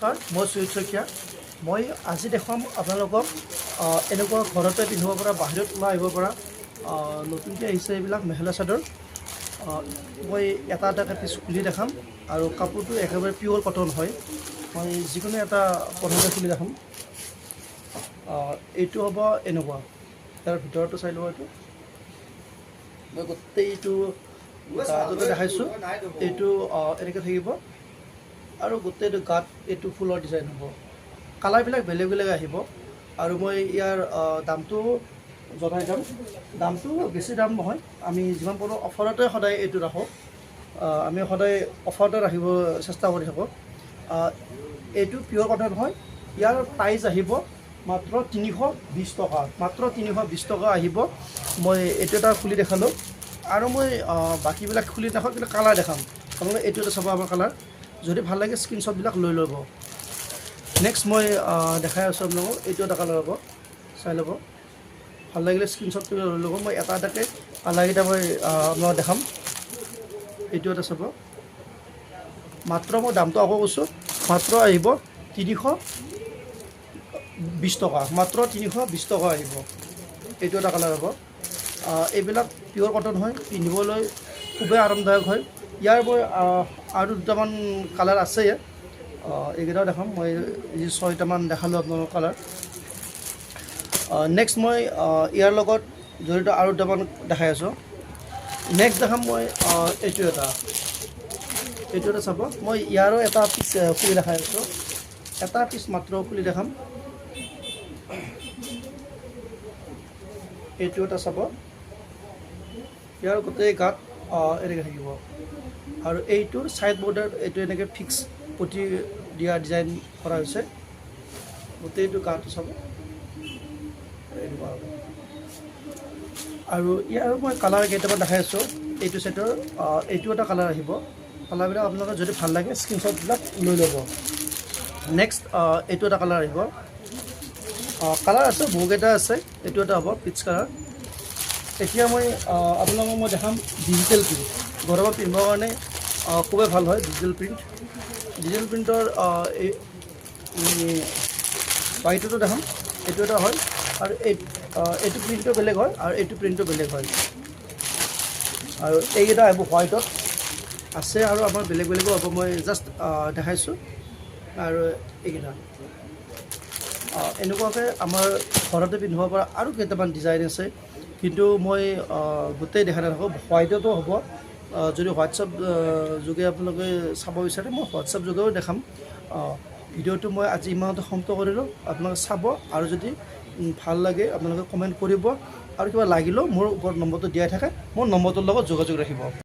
নমস্কাৰ, মই সুজিত শইকীয়া। মই আজি দেখুৱাম আপোনালোকক এনেকুৱা ঘৰতে পিন্ধিব পৰা, বাহিৰত ওলাই আহিব পৰা নতুনকৈ আহিছে এইবিলাক মেখেলা চাদৰ। মই এটা এটাকৈ পিছ খুলি দেখাম আৰু কাপোৰটো একেবাৰে পিয়'ৰ কটন হয়। মই যিকোনো এটা প্ৰথমতে খুলি দেখাম। এইটো হ'ব এনেকুৱা, তাৰ ভিতৰতো চাই লওঁ। এইটো মই গোটেইটো গাটোতে দেখাইছোঁ। এইটো এনেকৈ থাকিব আৰু গোটেইটো গাত এইটো ফুলৰ ডিজাইন হ'ব। কালাৰবিলাক বেলেগ বেলেগ আহিব আৰু মই ইয়াৰ দামটো জনাই যাম। দামটো বেছি দাম নহয়, আমি যিমান পাৰোঁ অফাৰতে সদায় এইটো ৰাখোঁ। আমি সদায় অফাৰতে ৰাখিব চেষ্টা কৰি থাকোঁ। এইটো পিয়'ৰ কটন হয়। ইয়াৰ প্ৰাইচ আহিব মাত্ৰ 320 টকা। মাত্ৰ 320 টকা আহিব। মই এইটো এটা খুলি দেখালোঁ আৰু মই বাকীবিলাক খুলি দেখাওঁ, কিন্তু কালাৰ দেখাম। আপোনালোকে এইটো এটা চাব, আমাৰ কালাৰ যদি ভাল লাগে স্ক্ৰীনশ্বটবিলাক লৈ ল'ব। নেক্সট মই দেখাই আছোঁ আপোনালোকক। এইটো এটা কালাৰ হ'ব, চাই ল'ব। ভাল লাগিলে স্ক্ৰীনশ্বটটো লৈ ল'ব। মই এটা এটাকৈ কালাৰকেইটা মই আপোনালোকক দেখাম। এইটো এটা চাব। মাত্ৰ মই দামটো আকৌ কৈছোঁ, মাত্ৰ আহিব 320 টকা। মাত্ৰ 320 টকা আহিব। এইটো এটা কালাৰ হ'ব। এইবিলাক পিয়'ৰ কটন হয়, পিন্ধিবলৈ খুবেই আৰামদায়ক হয়। ইয়াৰ মই আৰু দুটামান কালাৰ আছে। এইকেইটাও দেখাম। মই 6টামান দেখালোঁ আপোনালোকৰ কালাৰ। নেক্সট মই ইয়াৰ লগত জড়িত আৰু দুটামান দেখাই আছোঁ। নেক্সট দেখাম মই এইটো এটা চাব। মই ইয়াৰো এটা পিচ খুলি দেখাই আছোঁ। এটা পিচ মাত্ৰ খুলি দেখাম। এইটো এটা চাব। ইয়াৰ গোটেই গাত এনেকৈ থাকিব আৰু এইটোৰ ছাইড বৰ্ডাৰ এইটো এনেকৈ ফিক্স পটি দিয়া ডিজাইন কৰা হৈছে। গোটেইটো গাটো চাব এনেকুৱা হ'ব। আৰু ইয়াৰ মই কালাৰ কেইটামান দেখাই আছোঁ। এইটো ছেটৰ এইটো এটা কালাৰ আহিব। কালাৰবিলাক আপোনালোকে যদি ভাল লাগে স্ক্ৰীনশ্বটবিলাক লৈ ল'ব। নেক্সট এইটো এটা কালাৰ আহিব। কালাৰ আছে, বহুকেইটা আছে। এইটো এটা হ'ব পিচ কালাৰ। এতিয়া মই আপোনালোকক মই দেখাম ডিজিটেল প্ৰিণ্ট। ঘৰৰ পিন্ধিবৰ কাৰণে খুবেই ভাল হয় ডিজিটেল প্ৰিণ্ট। ডিজিটেল প্ৰিণ্টৰ এই হোৱাইটতো দেখাম। এইটো এটা হয় আৰু এইটো প্ৰিণ্টটো বেলেগ হয় আৰু এইটো প্ৰিণ্টটো বেলেগ হয়। আৰু এইকেইটা আহিব হোৱাইটত আছে আৰু আমাৰ বেলেগ বেলেগো হ'ব। মই জাষ্ট দেখাইছোঁ। আৰু এইকেইটা এনেকুৱাকৈ আমাৰ ঘৰতে পিন্ধিব পৰা আৰু কেইটামান ডিজাইন আছে, কিন্তু মই গোটেই দেখা নাথাকোঁ। হোৱাইটতো হ'ব। যদি হোৱাটছআপ যোগে আপোনালোকে চাব বিচাৰে, মই হোৱাটছআপ যোগেও দেখাম। ভিডিঅ'টো মই আজি ইমানতে সমাপ্ত কৰিলোঁ। আপোনালোকে চাব আৰু যদি ভাল লাগে আপোনালোকে কমেণ্ট কৰিব আৰু কিবা লাগিলেও মোৰ ওপৰত নম্বৰটো দিয়াই থাকে। মোৰ নম্বৰটোৰ লগত যোগাযোগ ৰাখিব।